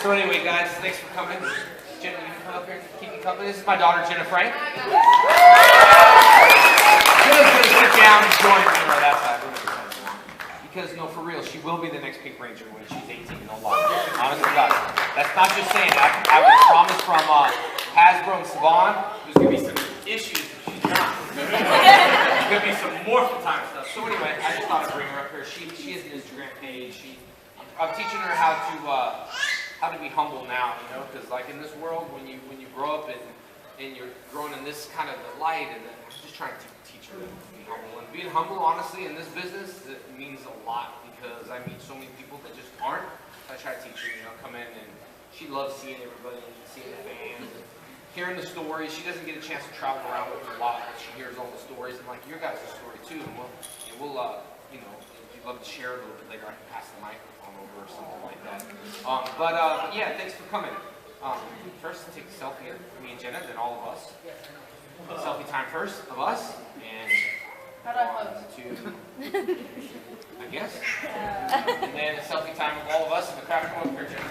So anyway, guys, thanks for coming. Jenna, you can come up here and keep me company. This is my daughter, Jenna Frank. Jenna's going to sit down and join me on that side. Because, no, for real, she will be the next Pink Ranger when she's 18, no lie. Honest to God. That's not just saying that. I was promised from Hasbro and Savon, there's going to be some issues if she's not. There's going to be some Morphin time stuff. So anyway, I just thought I'd bring her up here. She has an Instagram page. I'm teaching her how to be humble now, you know, because like in this world, when you grow up and you're growing in this kind of light, and then I'm just trying to teach her to be humble. And being humble, honestly, in this business, it means a lot because I meet so many people that just aren't. I try to teach her, you know, come in, and she loves seeing everybody, seeing the fans, and hearing the stories. She doesn't get a chance to travel around with her a lot, but she hears all the stories, and like your guys' story too. And we'll you know, if you'd love to share a little bit later, I can pass the microphone over or something like that. But yeah, thanks for coming. First, take a selfie of me and Jenna, then all of us. Selfie time first of us, and how do I pose? I guess. And then a selfie time of all of us in the crowd. Come up here, Jenna.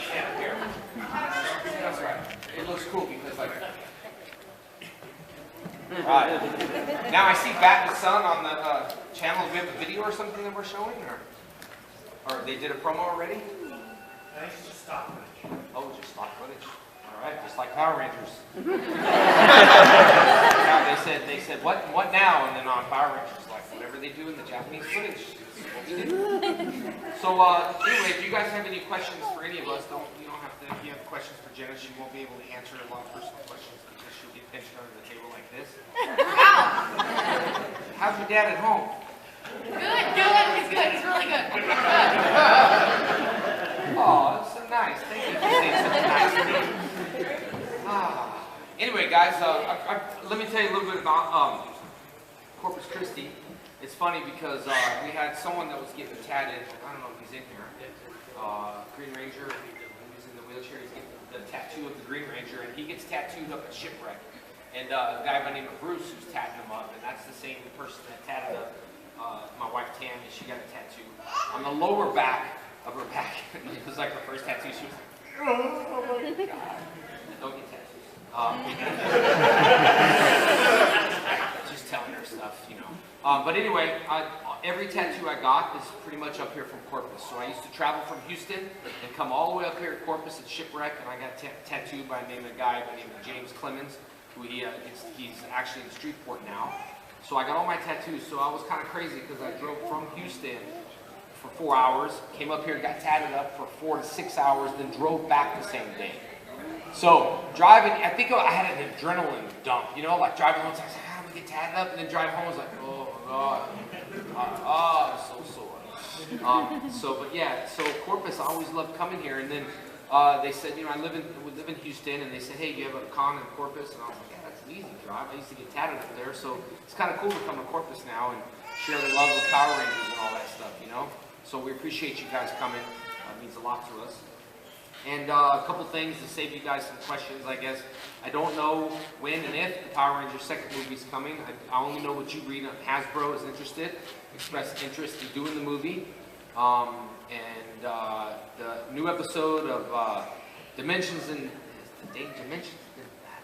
Stand up here. That's right. It looks cool because like. Right. Now I see Bat and Son on the channel. Do we have a video or something that we're showing, or they did a promo already? Thanks to stock footage. Oh, just stock footage. All right, just like Power Rangers. They said what now? And then on Power Rangers, like whatever they do in the Japanese footage. That's what we do. So anyway, if you guys have any questions for any of us, you don't have to. If you have questions for Jenna, she won't be able to answer a lot of personal questions because she'll get pinched under the table like this. How's your dad at home? Good. He's good. He's really good. Oh, that's so nice. Thank you for saying such nice things. Anyway, guys, let me tell you a little bit about Corpus Christi. It's funny because we had someone that was getting tatted. I don't know if he's in here. Green Ranger. He's in the wheelchair. He's getting the tattoo of the Green Ranger, and he gets tattooed up at Shipwreck. And a guy by the name of Bruce who's tatting him up, and that's the same person that tatted up my wife Tammy. She got a tattoo on the lower back of her back. It was like her first tattoo. She was like, oh my God. Don't get tattoos. Just telling her stuff, you know. But anyway, every tattoo I got is pretty much up here from Corpus. So I used to travel from Houston and come all the way up here at Corpus at Shipwreck, and I got tattooed by a guy by the name of James Clemens, who he's actually in Streetport now. So I got all my tattoos. So I was kind of crazy because I drove from Houston for 4 hours, came up here, got tatted up for 4 to 6 hours, then drove back the same day. So driving, I think I had an adrenaline dump, you know, like driving once, I was like, how do we get tatted up? And then driving home, I was like, oh God, I'm so sore. But yeah, so Corpus, I always loved coming here. And then they said, you know, we live in Houston, and they said, hey, you have a con in Corpus? And I was like, yeah, that's an easy drive. I used to get tatted up there, so it's kind of cool to come to Corpus now and share the love of Power Rangers and all that stuff, you know? So we appreciate you guys coming. It means a lot to us. And a couple things to save you guys some questions, I guess. I don't know when and if the Power Rangers second movie is coming. I only know what you read on Hasbro is interested, expressed interest in doing the movie. The new episode of Dimensions, Danger,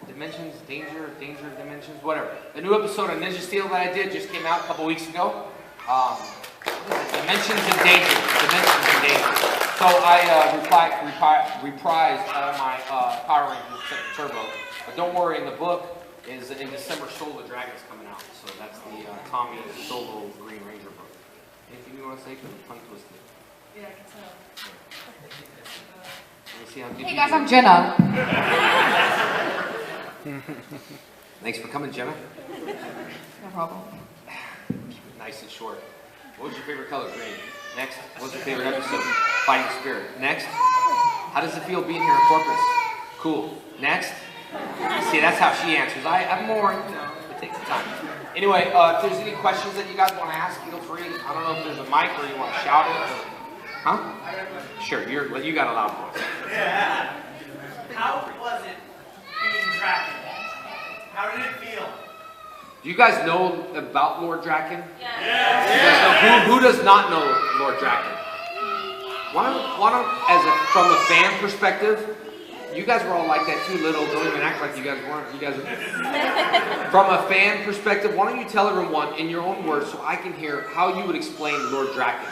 Dimensions, whatever. The new episode of Ninja Steel that I did just came out a couple weeks ago. Dimensions and Danger. So I reprised all my Power Rangers Turbo. But don't worry, in the book is in December, Soul of the Dragon's coming out. So that's the Tommy Solo Green Ranger book. Anything you want to say? Because it's tongue twisted. Yeah, I can tell. Let me see how good Hey guys, I'm Jenna. Thanks for coming, Jenna. No problem. Nice and short. What was your favorite color? Green. Next. What's your favorite episode? Fighting Spirit. Next. How does it feel being here in Corpus? Cool. Next. See, that's how she answers. I'm more, you know, it takes time. Anyway, if there's any questions that you guys want to ask, feel free. I don't know if there's a mic or you want to shout it. Or, huh? Sure. You got a loud voice. Yeah. How was it being Drakkon? How did it feel? Do you guys know about Lord Drakkon? Yes. You guys know, who does not know Lord Drakkon? From a fan perspective, you guys were all like that too, little. Don't even act like you guys weren't. You guys are. From a fan perspective, why don't you tell everyone in your own words so I can hear how you would explain Lord Drakkon?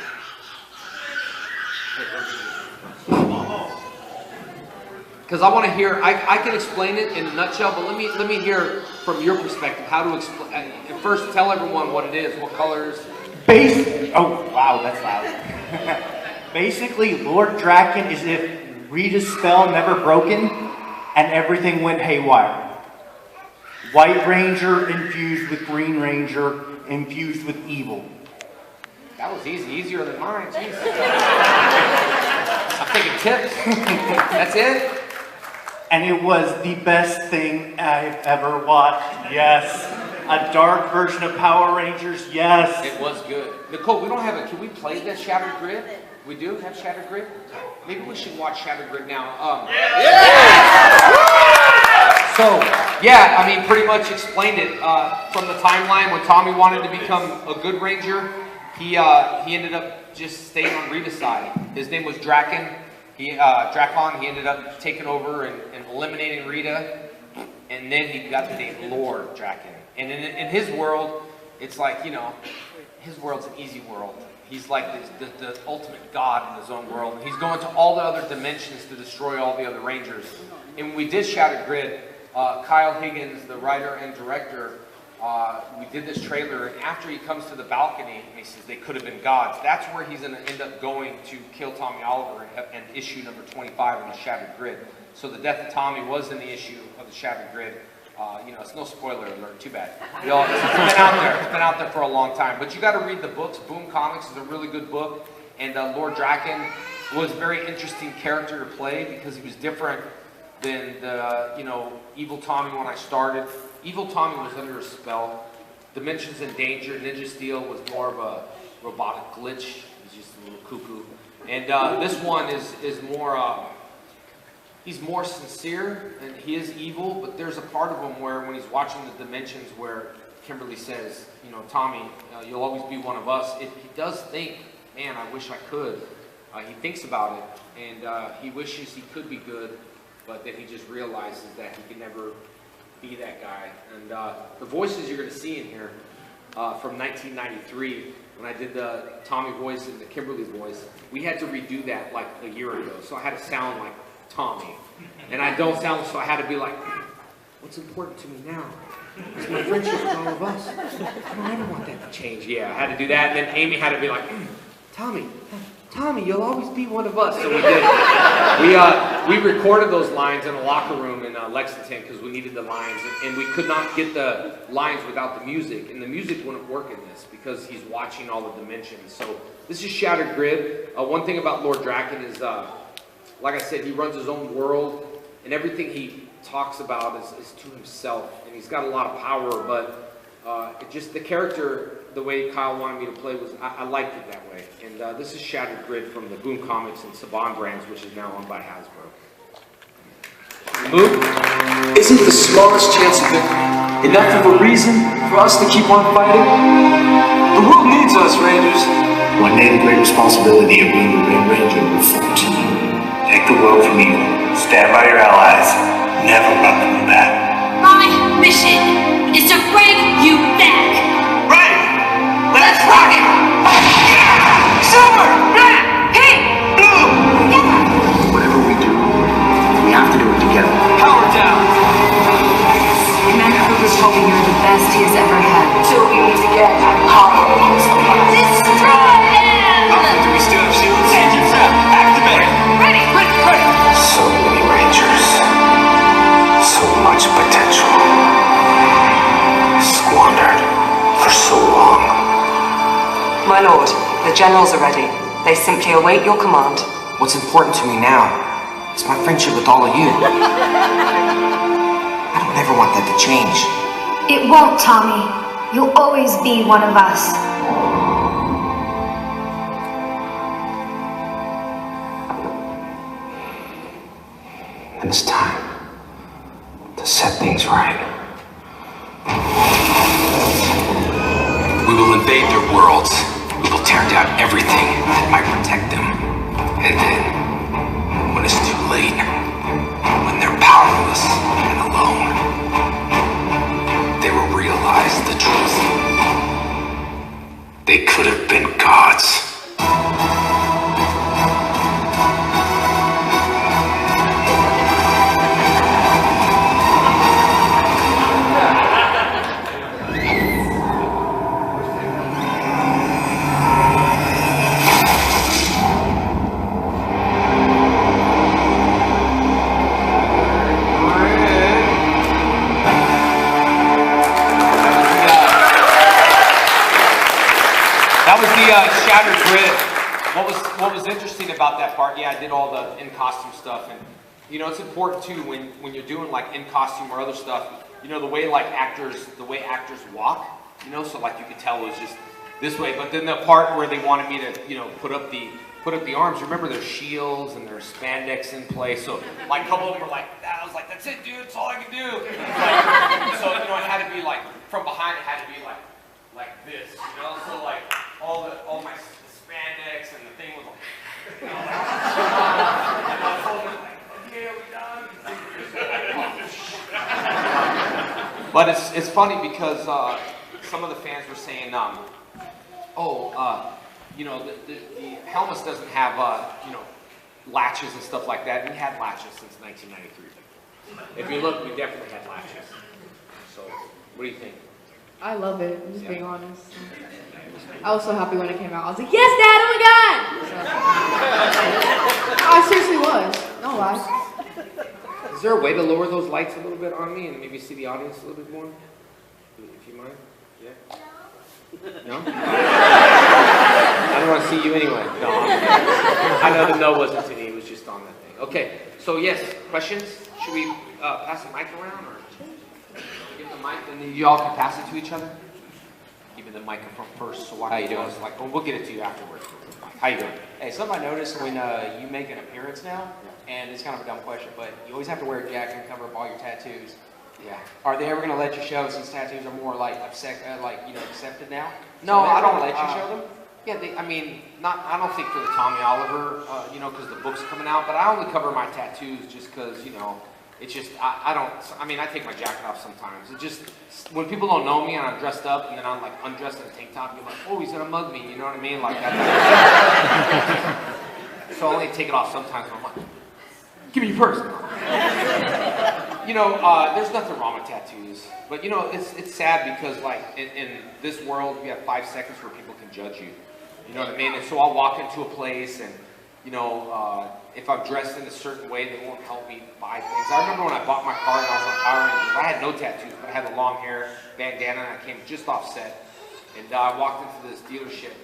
Because I want to hear, I can explain it in a nutshell, but let me hear from your perspective how to explain. First, tell everyone what it is, what colors. Oh, wow, that's loud. Basically, Lord Drakkon is if Rita's spell never broken and everything went haywire. White Ranger infused with Green Ranger infused with evil. That was easy, easier than mine. Jeez. I'm taking tips. That's it? And it was the best thing I've ever watched. Yes. A dark version of Power Rangers. Yes. It was good. Nicole, we don't have can we play that Shattered Grid? We do have Shattered Grid? Maybe we should watch Shattered Grid now. So, yeah, I mean, pretty much explained it. From the timeline when Tommy wanted to become a good Ranger, he ended up just staying on Rita's side. His name was Drakkon. Drakkon, he ended up taking over and eliminating Rita, and then he got the name Lord Drakkon. And in his world, it's like, you know, his world's an easy world. He's like the ultimate god in his own world. And he's going to all the other dimensions to destroy all the other Rangers. And when we did Shattered Grid, Kyle Higgins, the writer and director, we did this trailer, and after he comes to the balcony, and he says they could have been gods, that's where he's going to end up going to kill Tommy Oliver and issue number 25 in the Shattered Grid. So the death of Tommy was in the issue of the Shattered Grid. You know, it's no spoiler alert, too bad. It's been out there. It's been out there for a long time. But you got to read the books. Boom Comics is a really good book. And Lord Drakkon was a very interesting character to play because he was different than the, you know, Evil Tommy when I started. Evil Tommy was under a spell. Dimensions in Danger, Ninja Steel was more of a robotic glitch. He's just a little cuckoo. And this one is more, he's more sincere, and he is evil, but there's a part of him where when he's watching the dimensions where Kimberly says, you know, Tommy, you'll always be one of us. He does think, man, I wish I could. He thinks about it, and he wishes he could be good, but then he just realizes that he can never be that guy. And the voices you're going to see in here from 1993, when I did the Tommy voice and the Kimberly voice, we had to redo that like a year ago. So I had to sound like Tommy. And I don't sound, so I had to be like, what's important to me now? It's my friendship with all of us. I don't ever want that to change. Yeah, I had to do that. And then Amy had to be like, Tommy, you'll always be one of us. So we did. We recorded those lines in a locker room in Lexington because we needed the lines, and we could not get the lines without the music, and the music wouldn't work in this because he's watching all the dimensions. So this is Shattered Grid. One thing about Lord Drakkon is, like I said, he runs his own world, and everything he talks about is to himself, and he's got a lot of power, but the character, the way Kyle wanted me to play was, I liked it that way. And this is Shattered Grid from the Boom Comics and Saban brands, which is now owned by Hasbro. Move isn't the smallest chance of victory enough of a reason for us to keep on fighting? The world needs us, Rangers. One day the great responsibility of being the Red Ranger will fall to you. Take the world from evil. Stand by your allies. Never run them back. My mission is to bring you back. Right! Let's rock it! Silver! Black! Pink! Blue! Whatever we do, we have to do it together. Power down! Commander Cooper's hoping you're the best he has ever had. So we need to get power. Destroy them! Do we still have shields? Engines up! Activate! Ready! Ready! So many Rangers. So much potential. Squandered for so long. My lord, the generals are ready. They simply await your command. What's important to me now is my friendship with all of you. I don't ever want that to change. It won't, Tommy. You'll always be one of us. And it's time to set things right. We will invade their worlds. We will tear down everything that might protect them. And then, when it's too late, when they're powerless and alone, they will realize the truth. They could have been gods. Shattered Grid. What was interesting about that part? Yeah, I did all the in costume stuff, and you know it's important too when you're doing like in costume or other stuff. You know the way actors walk. You know, so like you could tell it was just this way. But then the part where they wanted me to put up the arms. Remember there's shields and there's spandex in place. So like a couple of them were like, I was like, that's it, dude. That's all I can do. Like, so it had to be like from behind. It had to be like this. So like. All my spandex and the thing was like, and I was holding it like, okay, are we done? But it's funny because some of the fans were saying, the Helmus doesn't have latches and stuff like that. We had latches since 1993. If you look, we definitely had latches. So, what do you think? I love it. I'm just being honest. I was so happy when it came out. I was like, yes, Dad! Oh my God! I seriously was. No lie. Is there a way to lower those lights a little bit on me and maybe see the audience a little bit more? If you mind? Yeah? No? I don't want to see you anyway. No. I know the no wasn't to me. It was just on that thing. Okay. So yes, questions? Should we pass the mic around or give the mic and then you all can pass it to each other? Even the microphone first. So how you doing? Like, well, we'll get it to you afterwards. How you doing? Hey, something I noticed when you make an appearance now, and it's kind of a dumb question, but you always have to wear a jacket and cover up all your tattoos. Yeah. Are they ever going to let you show since tattoos are more like accepted now? No, So I don't let you show them. Yeah, I don't think for the Tommy Oliver, because the book's coming out, but I only cover my tattoos just because, it's just, I take my jacket off sometimes. It just, when people don't know me and I'm dressed up and then I'm like undressed in a tank top, you're like, oh, he's gonna mug me, you know what I mean? Like that. So I only take it off sometimes and I'm like, give me your purse. There's nothing wrong with tattoos. But it's sad because like in this world, you have 5 seconds where people can judge you. You know what I mean? And so I'll walk into a place and, if I'm dressed in a certain way, they won't help me buy things. I remember when I bought my car and I was on Power Rangers, I had no tattoos, but I had the long hair, bandana, and I came just off set. And I walked into this dealership,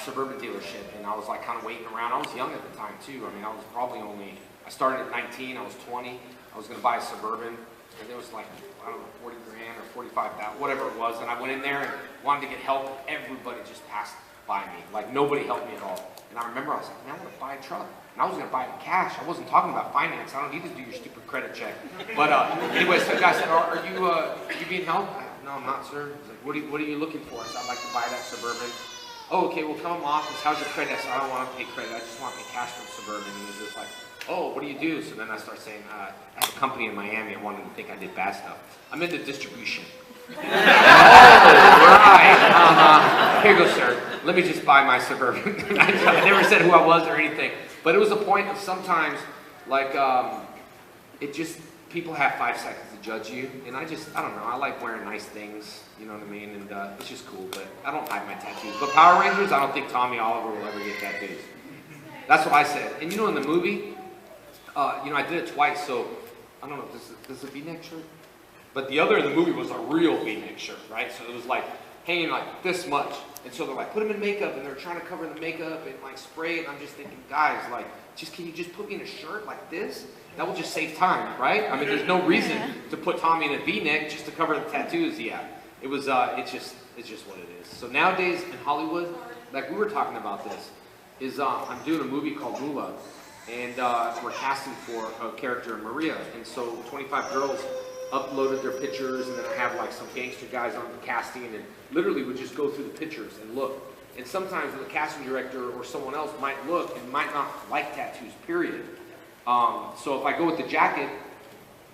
suburban dealership, and I was like kind of waiting around. I was young at the time too. I was probably I started at 19, I was 20. I was gonna buy a Suburban, and it was like, I don't know, 40 grand or 45,000, whatever it was. And I went in there and wanted to get help. Everybody just passed by me. Like nobody helped me at all. And I remember I was like, man, I want to buy a truck. And I was going to buy it in cash. I wasn't talking about finance. I don't need to do your stupid credit check. But anyway, so the guy said, are you being helped? No, I'm not, sir. He's like, what are you looking for? I said, I'd like to buy that Suburban. Oh, okay, well, come in my office. How's your credit? I said, I don't want to pay credit. I just want to pay cash for the Suburban. And he was just like, oh, what do you do? So then I start saying, I have a company in Miami. I wanted to think I did bad stuff. I'm into distribution. Oh, right. Here you go, sir. Let me just buy my Suburban. I never said who I was or anything. But it was a point of sometimes, like, it just, people have 5 seconds to judge you. And I don't know, I like wearing nice things, you know what I mean? And it's just cool, but I don't hide my tattoos. But Power Rangers, I don't think Tommy Oliver will ever get tattoos. That's what I said. And in the movie, I did it twice, so, I don't know, this is a V-neck shirt? But the other in the movie was a real V-neck shirt, right? So it was like hanging like this much. And so they're like, put him in makeup, and they're trying to cover the makeup and like spray it. And I'm just thinking, guys, like, can you just put me in a shirt like this? That will just save time, right? I mean, there's no reason to put Tommy in a V-neck just to cover the tattoos he had. It was, it's just what it is. So nowadays in Hollywood, like we were talking about this, is I'm doing a movie called Mula, and we're casting for a character, Maria. And so 25 girls uploaded their pictures, and then I have like some gangster guys on the casting, and literally would just go through the pictures and look. And sometimes the casting director or someone else might look and might not like tattoos, period. So if I go with the jacket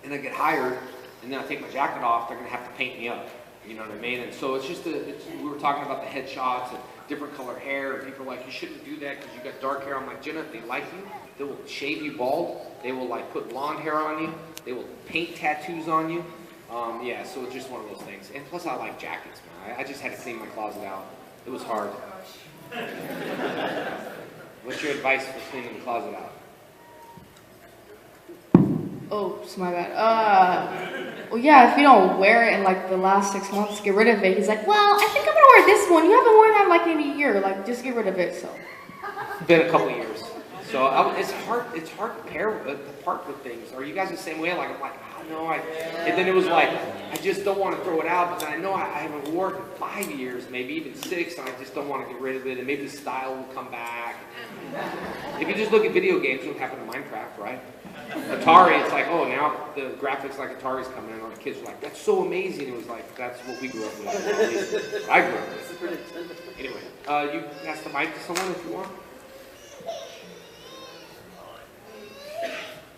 and I get hired and then I take my jacket off, they're gonna have to paint me up. You know what I mean? And so it's just we were talking about the headshots and different color hair, and people are like, you shouldn't do that because you got dark hair. I'm like, Jenna, if they like you, they will shave you bald. They will like put blonde hair on you. They will paint tattoos on you. Yeah, so it's just one of those things. And plus I like jackets, man. I just had to clean my closet out. It was hard. What's your advice for cleaning the closet out? Oh, it's my bad. Well, yeah, if you don't wear it in like the last 6 months, get rid of it. He's like, well, I think I'm gonna wear this one. You haven't worn that like in a year. Like, just get rid of it. So. Been a couple years. So it's hard to part with things. Are you guys the same way? Like I'm like, oh, no, and then it was like, I just don't want to throw it out, but then I know I haven't worn it in 5 years, maybe even 6, and I just don't want to get rid of it, and maybe the style will come back. If you just look at video games, what happened to Minecraft, right? Atari, it's like, oh, now the graphics like Atari's coming in, and the kids are like, that's so amazing. It was like, that's what we grew up with. I grew up with. Anyway, you pass the mic to someone if you want.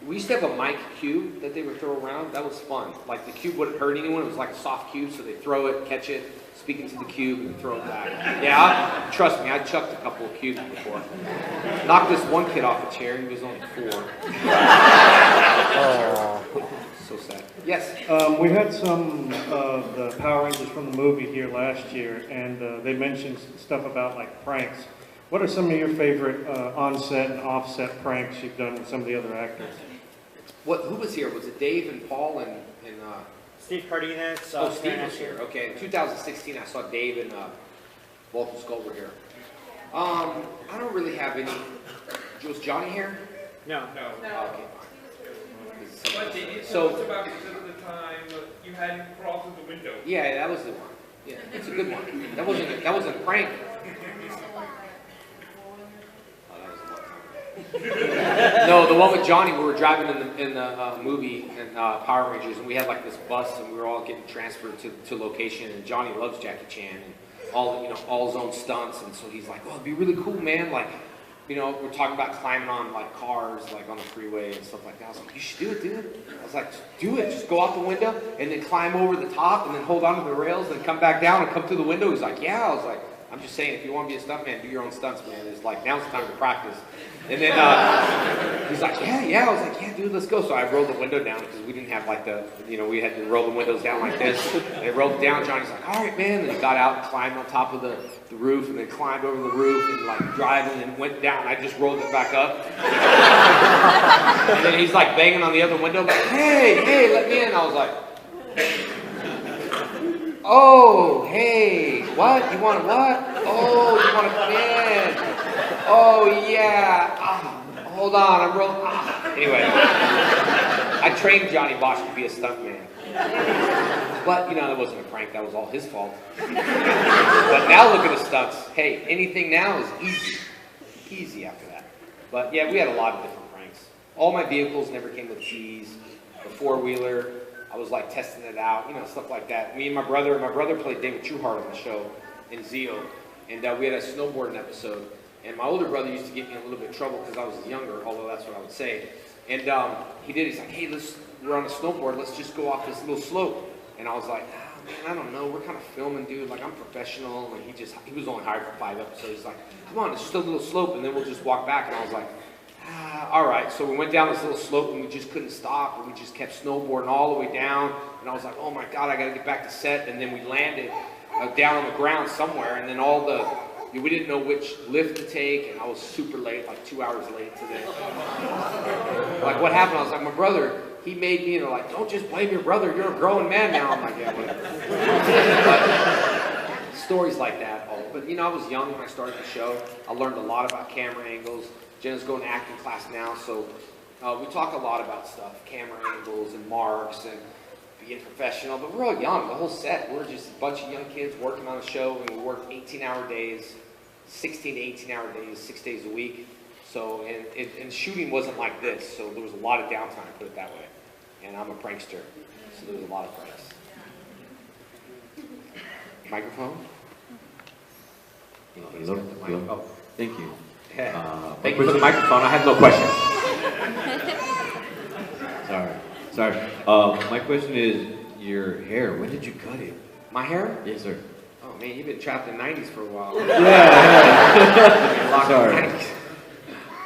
We used to have a mic cube that they would throw around. That was fun. Like the cube wouldn't hurt anyone. It was like a soft cube, so they throw it, catch it, speak into the cube, and throw it back. Yeah, trust me, I chucked a couple of cubes before. Knocked this one kid off a chair. He was only 4. So sad. Yes? We had some of the Power Rangers from the movie here last year, and they mentioned stuff about like pranks. What are some of your favorite on-set and off-set pranks you've done with some of the other actors? Who was here? Was it Dave and Paul and Steve Cardenas? Oh, Steve was here. Okay, in 2016 I saw Dave and Walter Skull were here. I don't really have any. Was Johnny here? No. Oh, okay, fine. But they did tell us about it at the time you hadn't crawled through the window. Yeah, that was the one. Yeah, it's a good one. That wasn't a prank. No, the one with Johnny, we were driving in the movie in Power Rangers, and we had like this bus, and we were all getting transferred to location. And Johnny loves Jackie Chan and all his own stunts, and so he's like, "Oh, it'd be really cool, man." Like, we're talking about climbing on like cars, like on the freeway and stuff like that. I was like, "You should do it, dude." I was like, "Do it. Just go out the window and then climb over the top, and then hold onto the rails, and come back down and come through the window." He's like, "Yeah." I was like, "I'm just saying, if you want to be a stuntman, do your own stunts, man. It's like now's the time to practice." And then he's like, yeah. I was like, yeah, dude, let's go. So I rolled the window down because we didn't have like we had to roll the windows down like this. And I rolled it down. Johnny's like, all right, man. And he got out and climbed on top of the roof, and then climbed over the roof and like driving and went down. I just rolled it back up. And then he's like banging on the other window, like, hey, let me in. I was like, oh, hey, what? You want what? Oh, you want to come in? Oh, yeah. Hold on, I'm rolling. Anyway, I trained Johnny Bosch to be a stuntman. But, that wasn't a prank. That was all his fault. But now look at the stunts. Hey, anything now is easy. Easy after that. But, yeah, we had a lot of different pranks. All my vehicles never came with keys. The four-wheeler, I was, like, testing it out. Stuff like that. Me and my brother played David Trueheart on the show in Zeo. And we had a snowboarding episode. And my older brother used to get me in a little bit of trouble because I was younger, although that's what I would say. And he's like, hey, we're on a snowboard, let's just go off this little slope. And I was like, man, I don't know, we're kind of filming, dude, like I'm professional. And he was only hired for 5 episodes. He's like, come on, it's just a little slope, and then we'll just walk back. And I was like, all right. So we went down this little slope, and we just couldn't stop, and we just kept snowboarding all the way down. And I was like, oh my God, I got to get back to set. And then we landed down on the ground somewhere, and then we didn't know which lift to take, and I was super late, like 2 hours late today. Like, what happened? I was like, my brother, he made me, and they're like, don't just blame your brother, you're a grown man now. I'm like, yeah, whatever. But stories like that. But, I was young when I started the show. I learned a lot about camera angles. Jenna's going to acting class now, so we talk a lot about stuff, camera angles and marks and being professional, but we're all young, the whole set. We're just a bunch of young kids working on a show, and we work 18-hour days. 16 to 18-hour days, 6 days a week. So, and shooting wasn't like this, so there was a lot of downtime, put it that way. And I'm a prankster, so there was a lot of pranks. Microphone? Hello? Hello? Oh, Thank you. thank you for the microphone. I have no questions. Sorry. My question is, your hair, when did you cut it? My hair? Yes, sir. Oh man, you've been trapped in the 90s for a while. Yeah. Sorry.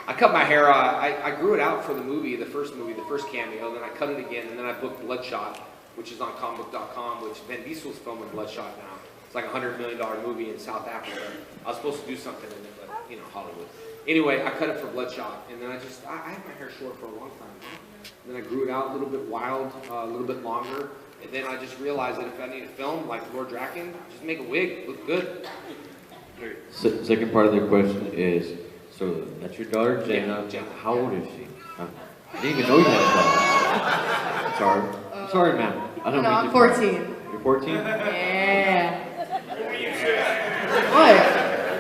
I cut my hair. I grew it out for the first cameo. Then I cut it again, and then I booked Bloodshot, which is on comicbook.com, which Vin Diesel's filming Bloodshot now. It's like a $100 million movie in South Africa. I was supposed to do something in it, but Hollywood. Anyway, I cut it for Bloodshot, and then I had my hair short for a long time. And then I grew it out a little bit wild, a little bit longer, and then I just realized that if I need to film like Lord Drakkon, just make a wig, look good. Second part of the question is, so that's your daughter, Jenna. Jenna. How old is she? I didn't even know you had a daughter. I'm sorry, ma'am. I don't mean I'm to- 14. You're 14? Yeah. What?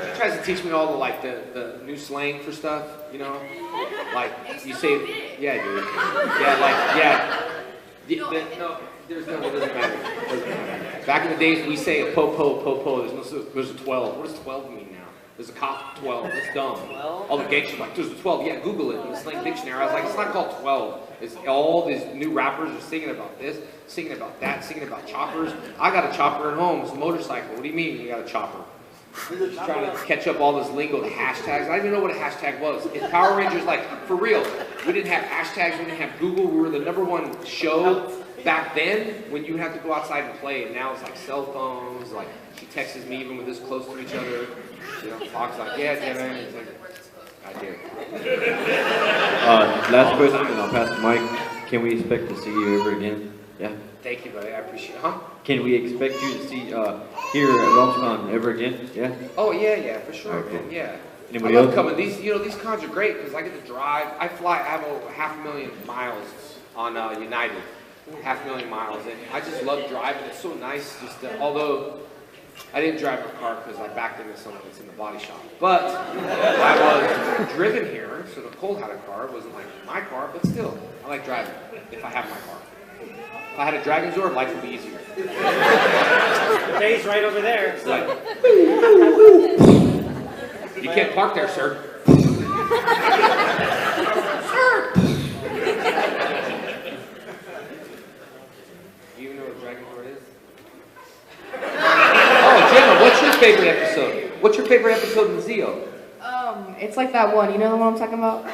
She tries to teach me all the new slang for stuff, Like, you say, yeah, dude. No, it doesn't matter. Back in the days, we say a po. There's a 12. What does 12 mean now? There's a cop 12. That's dumb. All the gangsters are like, there's a 12. Yeah, Google it in the slang dictionary. I was like, it's not called 12. It's all these new rappers are singing about this, singing about that, singing about choppers. I got a chopper at home. It's a motorcycle. What do you mean you got a chopper? Just trying to catch up all this lingo, the hashtags. I didn't even know what a hashtag was. In Power Rangers, for real, we didn't have hashtags, we didn't have Google. We were the #1 show back then when you had to go outside and play, and now it's like cell phones, like she texts me even with this close to each other. Talks like, yeah, man. It's like, I did. Last question, and I'll pass the mic. Can we expect to see you ever again? Yeah. Thank you, buddy. I appreciate it. Can we expect you to see here at RomsCon ever again? Yeah. Oh yeah, for sure, Okay. man. Yeah. Anybody I love else? coming. These cons are great because I get to drive. I have over 500,000 miles on United. 500,000 miles, and I just love driving. It's so nice. Although I didn't drive a car because I backed into someone that's in the body shop. But I was driven here, so Nicole had a car. It wasn't like my car, but still, I like driving if I have my car. If I had a Dragon Zord, life would be easier. The bay's right over there. It's like, you can't park there, sir. Sir! Do you know what a Dragon Zord is? Oh, Jenna, what's your favorite episode? What's your favorite episode in Zeo? It's like that one. You know the one I'm talking about? No,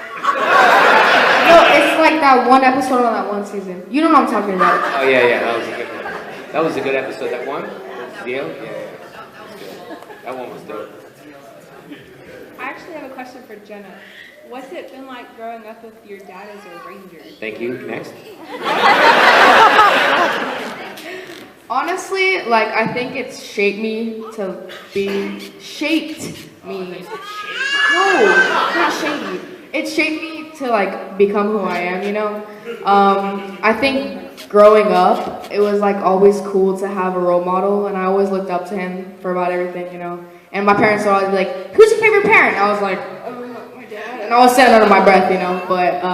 it's like that one episode on that one season. You know what I'm talking about? Oh yeah, that was a good one. That was a good episode. That one? Zeo? Yeah. That was good. That one was dope. I actually have a question for Jenna. What's it been like growing up with your dad as a ranger? Thank you. Next. Honestly, I think it's shaped me to be shaped me. No, it's not shaped me. It shaped me to become who I am, I think growing up, it was always cool to have a role model, and I always looked up to him for about everything, And my parents would always be like, "Who's your favorite parent?" I was like, "My dad." And I was saying under my breath, But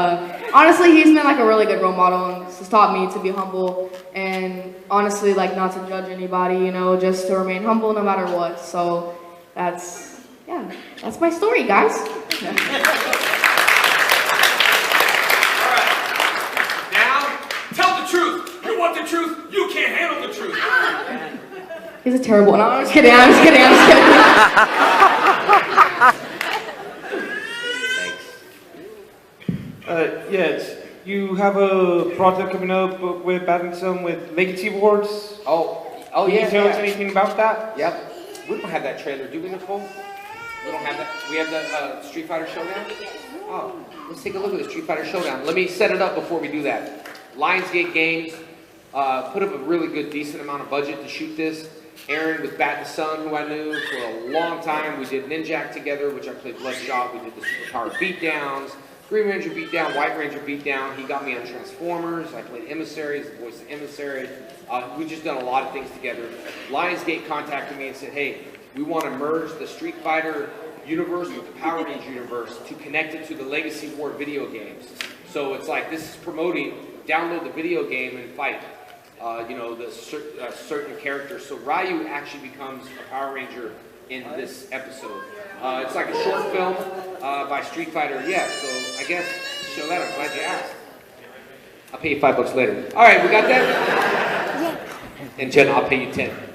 honestly, he's been a really good role model, and has taught me to be humble, and honestly, not to judge anybody, just to remain humble no matter what. So that's my story, guys. Now, tell the truth. You want the truth? You can't handle the truth. He's a terrible one. I'm just kidding. Yes, you have a project coming up with Badminton with Legacy Awards. Oh Can yeah. you tell us anything about that? Yep. We don't have that trailer, do we, Nicole? We don't have that. We have the Street Fighter Showdown? Oh, let's take a look at the Street Fighter Showdown. Let me set it up before we do that. Lionsgate Games put up a really good, decent amount of budget to shoot this. Aaron with Bat and Sun, who I knew for a long time. We did Ninjak together, which I played Bloodshot. We did the Superpower Beatdowns. Green Ranger Beatdown, White Ranger Beatdown. He got me on Transformers. I played Emissaries, the voice of Emissary. We've just done a lot of things together. Lionsgate contacted me and said, hey, we want to merge the Street Fighter universe with the Power Ranger universe to connect it to the Legacy War video games. So it's like, this is promoting, download the video game and fight, the certain characters. So Ryu actually becomes a Power Ranger in this episode. It's like a short film by Street Fighter. Yeah, so I guess show that. I'm glad you asked. I'll pay you $5 later. All right, we got that? And Jenna, I'll pay you 10.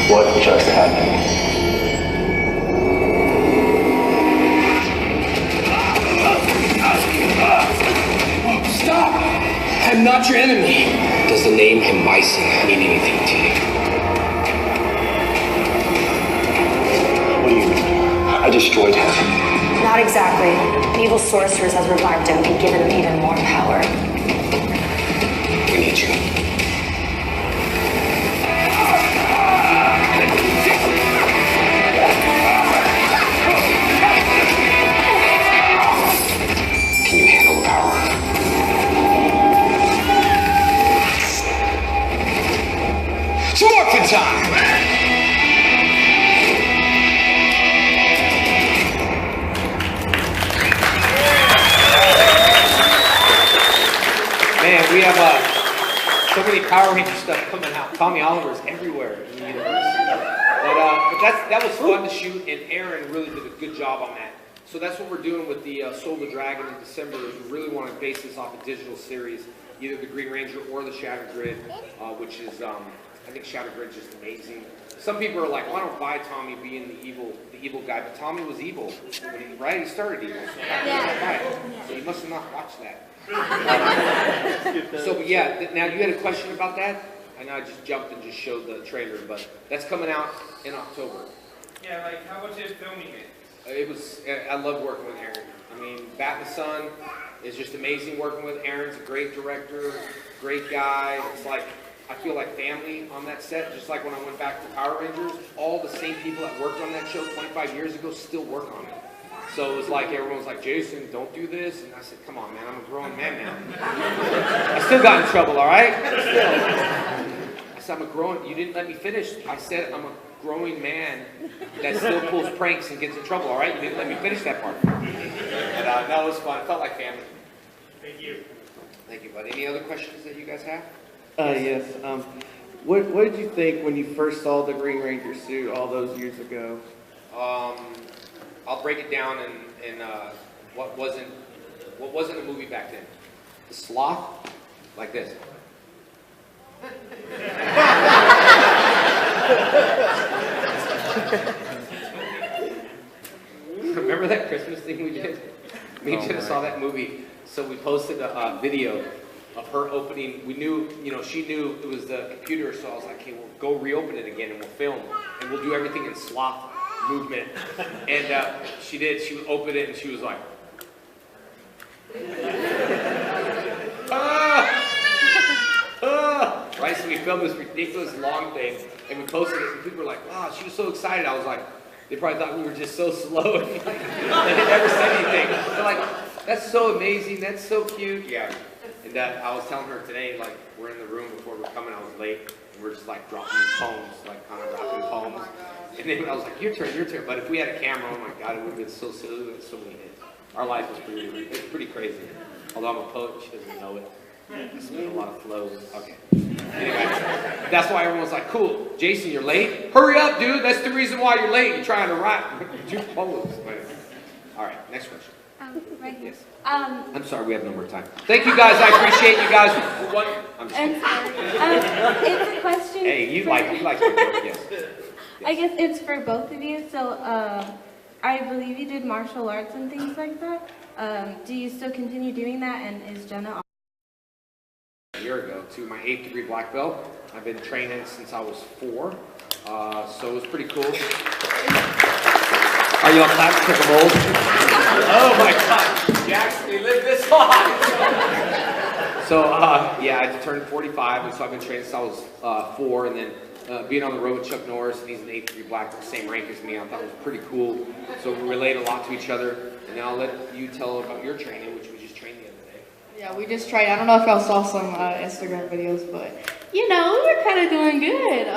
What just happened? Stop! I'm not your enemy. Does the name him Bison mean anything to you? What do you mean? I destroyed him. Not exactly. An evil sorceress has revived him and given him even more power. We need you. Can you handle the power? It's Morphin time! Man, we have so many Power Ranger stuff coming out. Tommy Oliver's everywhere in the universe. But that was fun to shoot, and Aaron really did a good job on that. So that's what we're doing with the Soul of the Dragon in December. Is we really want to base this off a digital series, either the Green Ranger or the Shattered Grid, which is I think Shattered Grid is just amazing. Some people are like, well, I don't buy Tommy being the evil guy, but Tommy was evil, right? He started evil, so you must have not watched that. So yeah, now you had a question about that? I know I just jumped and just showed the trailer, but that's coming out in October. Yeah, like how was it filming it? I loved working with Aaron. I mean, Bat the Sun is just amazing working with. Aaron's a great director, great guy. It's like, I feel like family on that set, just like when I went back to Power Rangers, all the same people that worked on that show 25 years ago still work on it. So it was like, everyone was like, Jason, don't do this. And I said, come on, man, I'm a grown man now. I still got in trouble, all right? Still. I said, you didn't let me finish. I said, I'm a growing man that still pulls pranks and gets in trouble, all right? You didn't let me finish that part. And that was fun. It felt like family. Thank you. Thank you, bud. Any other questions that you guys have? Yes. What did you think when you first saw the Green Ranger suit all those years ago? I'll break it down in what wasn't a movie back then. The sloth, like this. Remember that Christmas thing we did? Me and Jenna saw that movie, so we posted a video of her opening. We knew, she knew it was the computer, so I was like, hey, we'll go reopen it again and we'll film, and we'll do everything in sloth movement. And she did. She opened it and she was like, right? So we filmed this ridiculous long thing and we posted it, and people were like, wow, she was so excited. I was like, they probably thought we were just so slow and like, they never said anything. They're like, that's so amazing, that's so cute. Yeah. And I was telling her today, like, we're in the room before we're coming, I was late, and we're just like dropping poems, like kind of rapping poems. And then I was like, your turn, your turn. But if we had a camera, oh my God, it would have been so silly. We had so many hits. Our life was pretty crazy. Although I'm a poet, she doesn't know it. I spit a lot of flows. Okay. Anyway, that's why everyone's like, cool, Jason, you're late? Hurry up, dude. That's the reason why you're late. You're trying to write two poems. All right, next question. Right here. Yes. I'm sorry, we have no more time. Thank you guys. I appreciate you guys. I'm just kidding. It's a question. Hey, you like my work, yes. I guess it's for both of you. So, I believe you did martial arts and things like that. Do you still continue doing that? And is Jenna? A year ago to my 8th degree black belt. I've been training since I was 4, so it was pretty cool. Are y'all clapping because I'm old? Oh my God, Jackson, we live this long. So, yeah, I turned 45, and so I've been training since I was 4, and then being on the road with Chuck Norris, and he's an 8'3" black, the same rank as me, I thought it was pretty cool. So we relate a lot to each other, and now I'll let you tell about your training, which we just trained the other day. Yeah, we just tried. I don't know if y'all saw some Instagram videos, but you know, we were kind of doing good.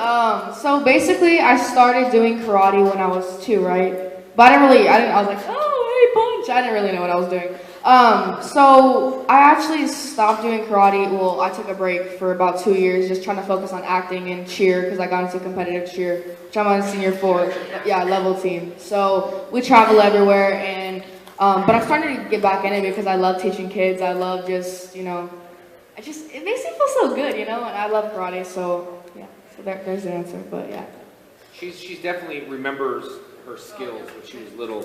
So basically, I started doing karate when I was 2, right? But I was like, oh, hey, punch. I didn't really know what I was doing. So I actually stopped doing karate. Well, I took a break for about 2 years, just trying to focus on acting and cheer, because I got into competitive cheer, which I'm on senior 4, level team. So we travel everywhere, and but I'm starting to get back in it because I love teaching kids. I love just, you know, it makes me feel so good, you know, and I love karate. So yeah, so there's the answer. But yeah, She's definitely remembers her skills when she was little.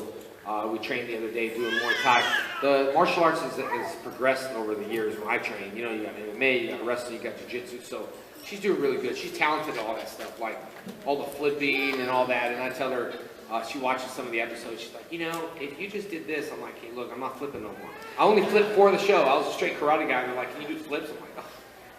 We trained the other day doing Muay Thai. The martial arts has progressed over the years when I trained. You know, you got MMA, you got wrestling, you got jiu-jitsu. So she's doing really good. She's talented at all that stuff, like all the flipping and all that. And I tell her, she watches some of the episodes, she's like, you know, if you just did this, I'm like, hey, look, I'm not flipping no more. I only flipped for the show. I was a straight karate guy, and they're like, can you do flips? I'm like, oh.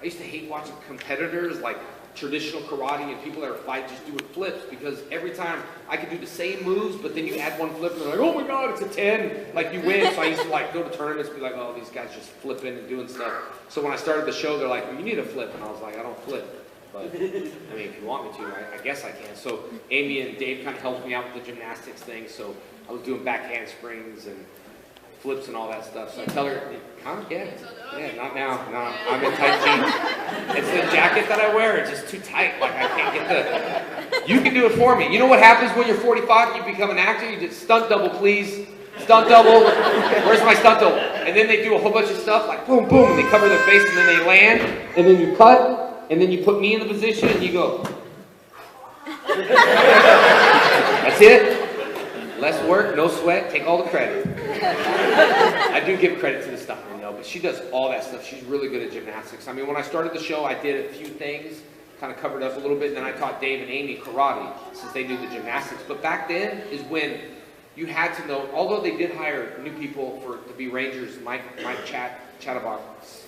I used to hate watching competitors, like traditional karate and people that are fighting just doing flips, because every time I could do the same moves, but then you add one flip and they're like, oh my God, it's a 10, like you win. So I used to like go to tournaments and be like, oh, these guys just flipping and doing stuff. So when I started the show, they're like, well, you need a flip, and I was like, I don't flip. But, I mean, if you want me to, I guess I can. So Amy and Dave kind of helped me out with the gymnastics thing, so I was doing back handsprings and flips and all that stuff. So I tell her, huh? Yeah, not now. No, I'm in tight jeans. It's the jacket that I wear. It's just too tight. Like, I can't get the... You can do it for me. You know what happens when you're 45 and you become an actor? You just stunt double, please. Stunt double. Where's my stunt double? And then they do a whole bunch of stuff, like boom, boom, and they cover their face, and then they land, and then you cut, and then you put me in the position, and you go. That's it. Less work, no sweat, take all the credit. I do give credit to the stuntman, though, but she does all that stuff. She's really good at gymnastics. I mean, when I started the show, I did a few things, kind of covered up a little bit, and then I taught Dave and Amy karate, since they do the gymnastics. But back then is when you had to know, although they did hire new people to be rangers, Mike Chatterbox's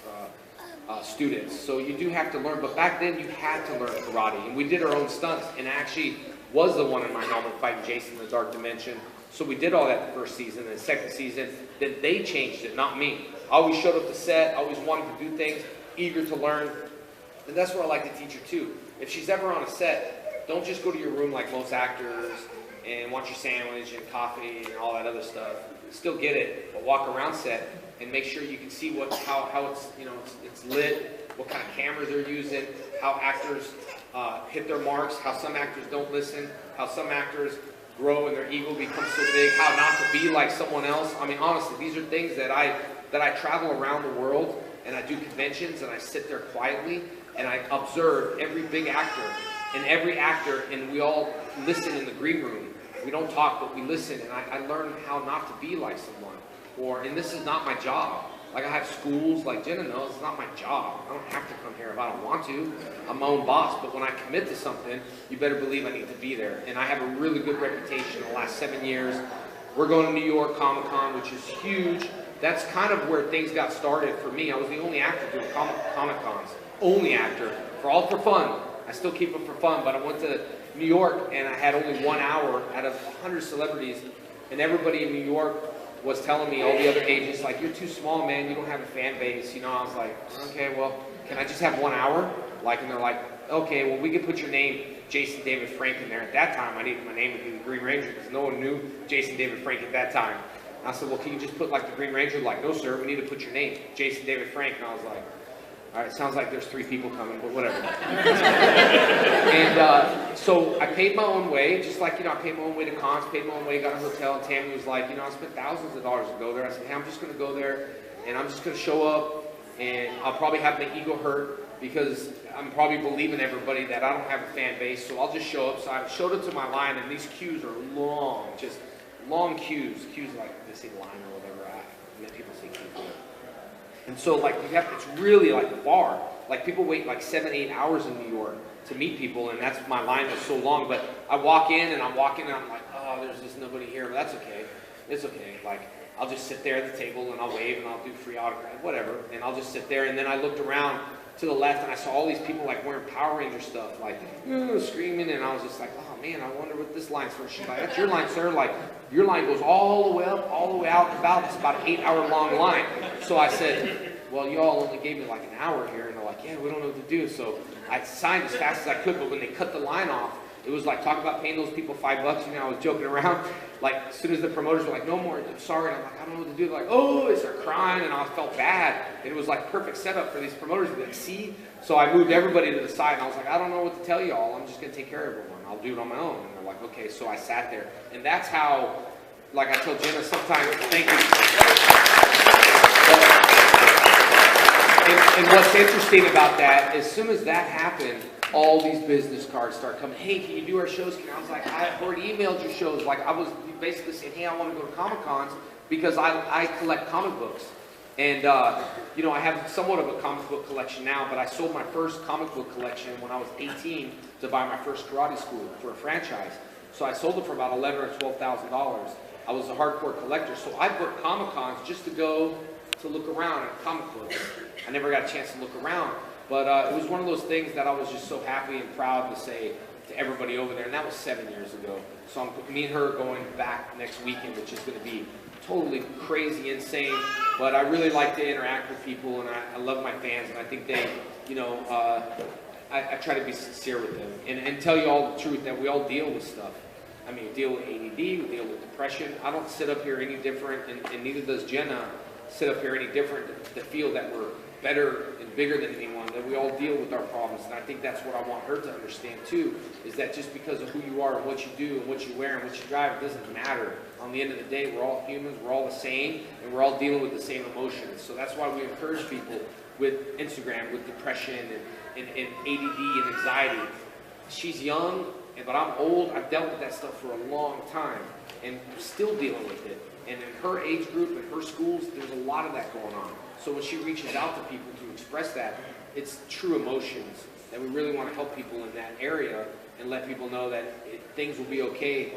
students, so you do have to learn, but back then you had to learn karate, and we did our own stunts, and actually was the one in my helmet fighting Jason in the Dark Dimension. So we did all that the first season, and the second season, then they changed it, not me. I always showed up to set, always wanted to do things, eager to learn, and that's what I like to teach her too. If she's ever on a set, don't just go to your room like most actors and want your sandwich and coffee and all that other stuff. Still get it, but walk around set and make sure you can see how it's, you know, it's lit, what kind of cameras they're using, how actors hit their marks, how some actors don't listen, how some actors grow and their ego becomes so big, how not to be like someone else. I mean, honestly, these are things that I travel around the world, and I do conventions, and I sit there quietly, and I observe every big actor, and we all listen in the green room. We don't talk, but we listen, and I learn how not to be like someone. And this is not my job. Like, I have schools, like Jenna knows, it's not my job. I don't have to come here if I don't want to. I'm my own boss, but when I commit to something, you better believe I need to be there. And I have a really good reputation the last 7 years. We're going to New York Comic-Con, which is huge. That's kind of where things got started for me. I was the only actor doing Comic-Cons. Only actor. For fun. I still keep it for fun, but I went to New York, and I had only 1 hour out of 100 celebrities, and everybody in New York was telling me, all the other agents, like, you're too small, man, you don't have a fan base, you know. I was like, okay, well, can I just have 1 hour? Like, and they're like, okay, well, we could put your name, Jason David Frank, in there. At that time, I needed my name to be the Green Ranger, because no one knew Jason David Frank at that time. And I said, well, can you just put, like, the Green Ranger? Like, no, sir, we need to put your name, Jason David Frank. And I was like, all right, sounds like there's 3 people coming, but whatever. And so I paid my own way, just like, you know, I paid my own way to cons, paid my own way, got a hotel, and Tammy was like, you know, I spent thousands of dollars to go there. I said, hey, I'm just going to go there, and I'm just going to show up, and I'll probably have my ego hurt, because I'm probably believing everybody that I don't have a fan base, so I'll just show up. So I showed up to my line, and these queues are long, just long queues like they say line or whatever, and then people say queues. And so, like, it's really, like, far. Like, people wait, like, 7-8 hours in New York to meet people, and that's, my line is so long. But I walk in, and I'm like, oh, there's just nobody here, but that's okay. it's okay. Like, I'll just sit there at the table and I'll wave and I'll do free autograph, whatever. And I'll just sit there. And then I looked around to the left and I saw all these people like wearing Power Ranger stuff, like screaming. And I was just like, oh man, I wonder what this line's for. She's like, that's your line, sir. Like, your line goes all the way up, all the way out and about. It's about an 8-hour-long line. So I said, well, y'all only gave me like an hour here. And they're like, yeah, we don't know what to do. So I signed as fast as I could. But when they cut the line off, it was like, talk about paying those people $5. You know, I was joking around. Like, as soon as the promoters were like, no more, I'm sorry. And I'm like, I don't know what to do. They're like, oh, they start crying. And I felt bad. And it was like perfect setup for these promoters to be like, see? So I moved everybody to the side. And I was like, I don't know what to tell y'all. I'm just going to take care of everyone. I'll do it on my own. And they're like, okay. So I sat there. And that's how, like I told Jenna sometimes, thank you. And what's interesting about that, as soon as that happened, all these business cards start coming. Hey, can you do our shows? And I was like, I've already emailed your shows. Like, I was basically saying, hey, I want to go to Comic-Cons because I collect comic books. And, you know, I have somewhat of a comic book collection now, but I sold my first comic book collection when I was 18 to buy my first karate school for a franchise. So I sold it for about $11,000 or $12,000. I was a hardcore collector, so I booked Comic-Cons just to go to look around at comic books. I never got a chance to look around. But it was one of those things that I was just so happy and proud to say to everybody over there, and that was 7 years ago. So me and her are going back next weekend, which is going to be totally crazy, insane. But I really like to interact with people, and I love my fans, and I think they, you know, I try to be sincere with them and tell you all the truth that we all deal with stuff. I mean, we deal with ADD, we deal with depression. I don't sit up here any different, and neither does Jenna sit up here any different to feel that we're better and bigger than anyone, that we all deal with our problems. And I think that's what I want her to understand too, is that just because of who you are and what you do and what you wear and what you drive, it doesn't matter. On the end of the day, we're all humans, we're all the same, and we're all dealing with the same emotions. So that's why we encourage people with Instagram, with depression and ADD and anxiety. She's young, but I'm old. I've dealt with that stuff for a long time and still dealing with it. And in her age group and her schools, there's a lot of that going on. So when she reaches out to people to express that, it's true emotions, that we really want to help people in that area and let people know that things will be okay.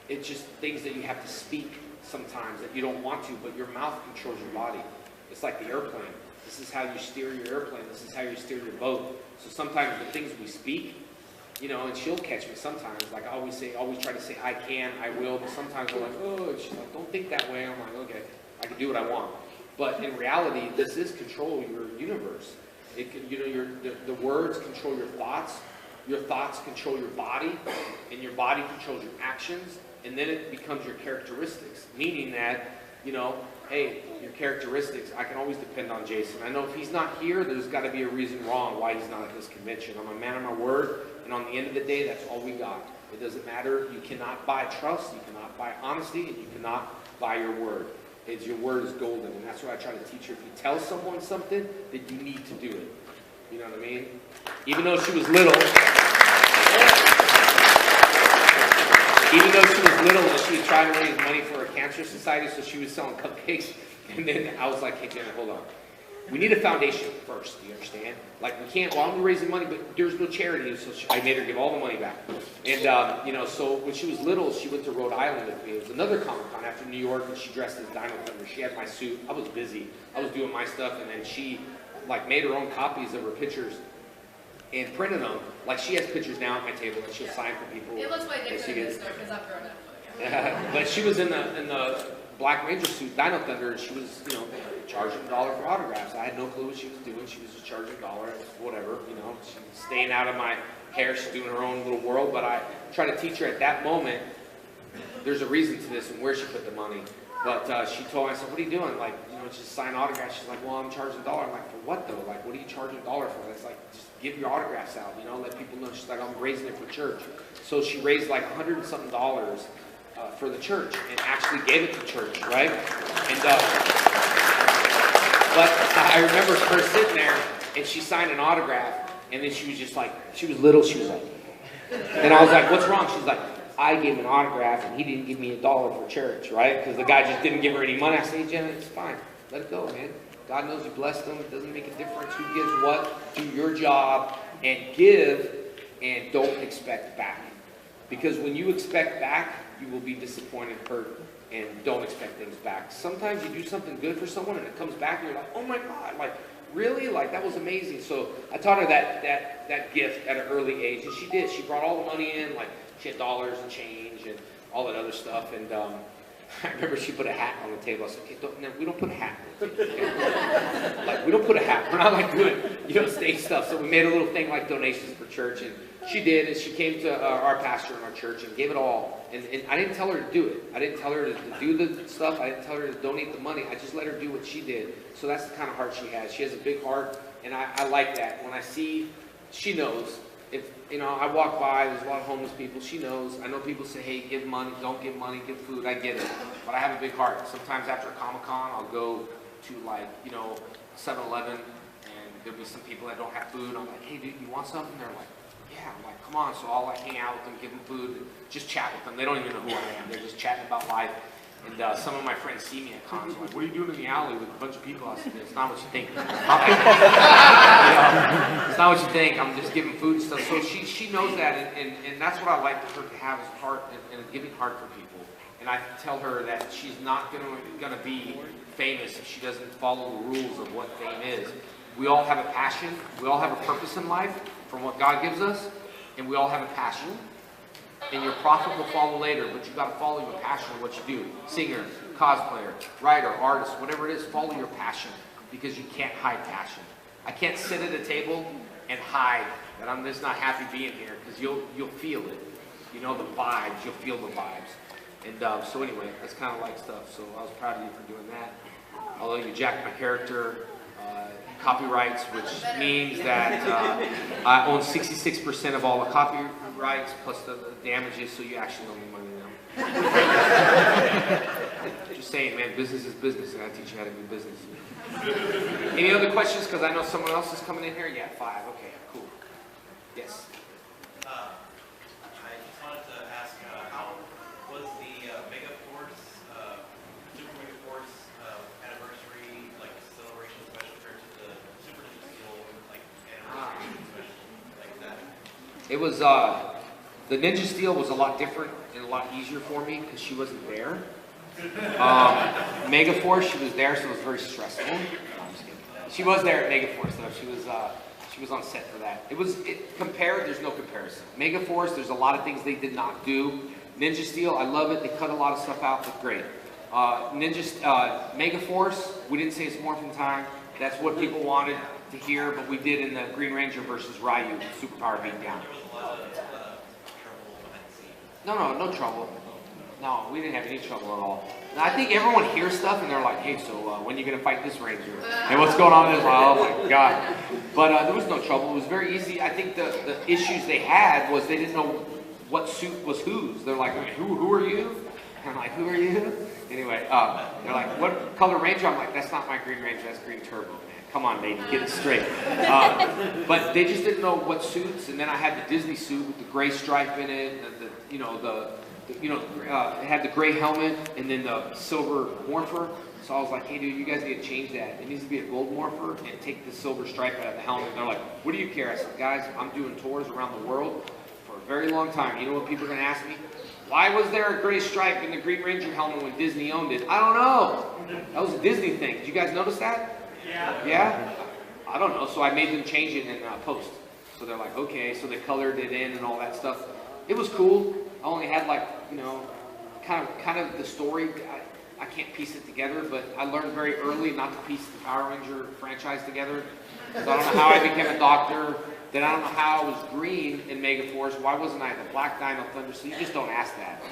It's just things that you have to speak sometimes that you don't want to, but your mouth controls your body. It's like the airplane. This is how you steer your airplane. This is how you steer your boat. So sometimes the things we speak, you know, and she'll catch me sometimes. Like I always try to say, I can, I will, but sometimes I'm like, oh, she's like, don't think that way. I'm like, okay, I can do what I want. But in reality, this is control your universe. It can, you know, the words control your thoughts control your body, and your body controls your actions, and then it becomes your characteristics. Meaning that, you know, hey, your characteristics, I can always depend on Jason. I know if he's not here, there's got to be a reason wrong why he's not at this convention. I'm a man of my word, and on the end of the day, that's all we got. It doesn't matter. You cannot buy trust, you cannot buy honesty, and you cannot buy your word. Your word is golden, and that's what I try to teach her. If you tell someone something, then you need to do it. You know what I mean? Even though she was little, and she was trying to raise money for a cancer society, so she was selling cupcakes, and then I was like, hey, Jenna, hold on. We need a foundation first, do you understand? Like, we can't, well, I'm raising money, but there's no charity, so I made her give all the money back. And, you know, so when she was little, she went to Rhode Island with me. It was another Comic-Con after New York, and she dressed as Dino Thunder. She had my suit. I was busy. I was doing my stuff, and then she, like, made her own copies of her pictures and printed them. Like, she has pictures now at my table, and she'll sign for people. It looks way different in this store because I've grown up. But she was in the Black Ranger suit, Dino Thunder, and she was, you know, charging $1 for autographs. I had no clue what she was doing. She was just charging $1, whatever, you know. She was staying out of my hair. She's doing her own little world. But I try to teach her at that moment, there's a reason to this and where she put the money. But she told me, I said, what are you doing? Like, you know, just sign autographs. She's like, well, I'm charging $1. I'm like, for what though? Like, what are you charging $1 for? It's like, just give your autographs out, you know, let people know. She's like, I'm raising it for church. So she raised like $100 and something for the church and actually gave it to church, right? And but I remember her sitting there and she signed an autograph and then she was just like, she was little, she was like, and I was like, what's wrong? She's like, I gave him an autograph and he didn't give me $1 for church, right? Because the guy just didn't give her any money. I said, hey, Jenna, it's fine. Let it go, man. God knows you blessed them. It doesn't make a difference who gives what. Do your job and give and don't expect back. Because when you expect back, you will be disappointed, hurt, and don't expect things back. Sometimes you do something good for someone and it comes back and you're like, oh my God, like, really? Like, that was amazing. So I taught her that gift at an early age, and she did. She brought all the money in, like, she had dollars and change and all that other stuff, and I remember she put a hat on the table. I said, okay, we don't put a hat on the table. Okay? Like, we don't put a hat. We're not like doing, stage stuff. So we made a little thing like donations for church, and she did, and she came to our pastor in our church and gave it all. And I didn't tell her to do it. I didn't tell her to do the stuff. I didn't tell her to donate the money. I just let her do what she did. So that's the kind of heart she has. She has a big heart, and I like that. When I see, she knows. If, I walk by, there's a lot of homeless people, she knows. I know people say, hey, give money, don't give money, give food, I get it. But I have a big heart. Sometimes after a Comic-Con, I'll go to 7-Eleven, and there'll be some people that don't have food. I'm like, hey, dude, you want something? They're like, yeah. I'm like, come on. So I'll hang out with them, give them food, and just chat with them. They don't even know who I am. They're just chatting about life. And some of my friends see me at cons, like, what are you doing in the alley with a bunch of people? I said, it's not what you think. It's not what you think. I'm just giving food and stuff. So she knows that, and that's what I like her to have, is heart and a giving heart for people. And I tell her that she's not gonna be famous if she doesn't follow the rules of what fame is. We all have a passion. We all have a purpose in life from what God gives us, and we all have a passion. And your profit will follow later, but you got to follow your passion in what you do. Singer, cosplayer, writer, artist, whatever it is, follow your passion, because you can't hide passion. I can't sit at a table and hide that I'm just not happy being here, because you'll feel it. The vibes, you'll feel the vibes. And so anyway, that's kind of like stuff. So I was proud of you for doing that. Although you jacked my character, copyrights, which means that I own 66% of all the copyrights plus the damages, so you actually owe me money now. Just saying, man, business is business, and I teach you how to do business. Any other questions? Because I know someone else is coming in here. Yeah, 5. Okay, cool. Yes. I just wanted to ask, how was the Mega Force, Super Mega Force anniversary, like celebration special compared to the Super Ninja Steel, like anniversary special, like that? It was, the Ninja Steel was a lot different and a lot easier for me because she wasn't there. Mega Force, she was there, so it was very stressful. No, I'm just kidding. She was there at Mega Force, though. She was on set for that. Compared, there's no comparison. Mega Force, there's a lot of things they did not do. Ninja Steel, I love it. They cut a lot of stuff out, but great. Mega Force, we didn't say it's Morphin time. That's what people wanted to hear, but we did in the Green Ranger versus Ryu superpower beatdown. No trouble. No, we didn't have any trouble at all. Now, I think everyone hears stuff and they're like, hey, so when are you going to fight this Ranger? And what's going on? Oh my God. But there was no trouble. It was very easy. I think the issues they had was they didn't know what suit was whose. They're like, who are you? And I'm like, who are you? Anyway, they're like, what color Ranger? I'm like, that's not my Green Ranger, that's Green Turbo. Man, come on, baby, get it straight. But they just didn't know what suits. And then I had the Disney suit with the gray stripe in it, it had the gray helmet and then the silver morpher. So I was like, hey dude, you guys need to change that. It needs to be a gold morpher and take the silver stripe out of the helmet. And they're like, what do you care? I said, guys, I'm doing tours around the world for a very long time. You know what people are going to ask me? Why was there a gray stripe in the Green Ranger helmet when Disney owned it? I don't know. That was a Disney thing. Did you guys notice that? Yeah. Yeah? I don't know. So I made them change it in post. So they're like, okay. So they colored it in and all that stuff. It was cool. I only had kind of the story. I can't piece it together, but I learned very early not to piece the Power Ranger franchise together. So I don't know how I became a doctor. Then I don't know how I was green in Mega Force. Why wasn't I the Black Dino Thunder? So you just don't ask that.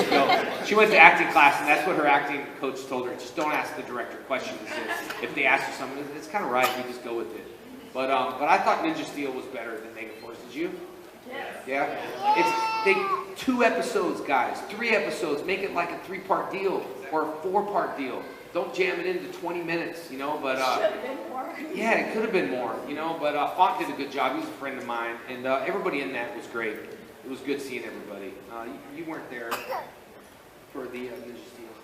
So she went to acting class, and that's what her acting coach told her. Just don't ask the director questions. If they ask you something, it's kind of right. You just go with it. But I thought Ninja Steel was better than Mega Force. Did you? Yes. Yeah? It's 2 episodes, guys. 3 episodes. Make it like a 3-part deal or a 4-part deal. Don't jam it into 20 minutes, but should have been more. Yeah, it could have been more, but Font did a good job. He's a friend of mine, and everybody in that was great. It was good seeing everybody. You weren't there for the Ninja Steel.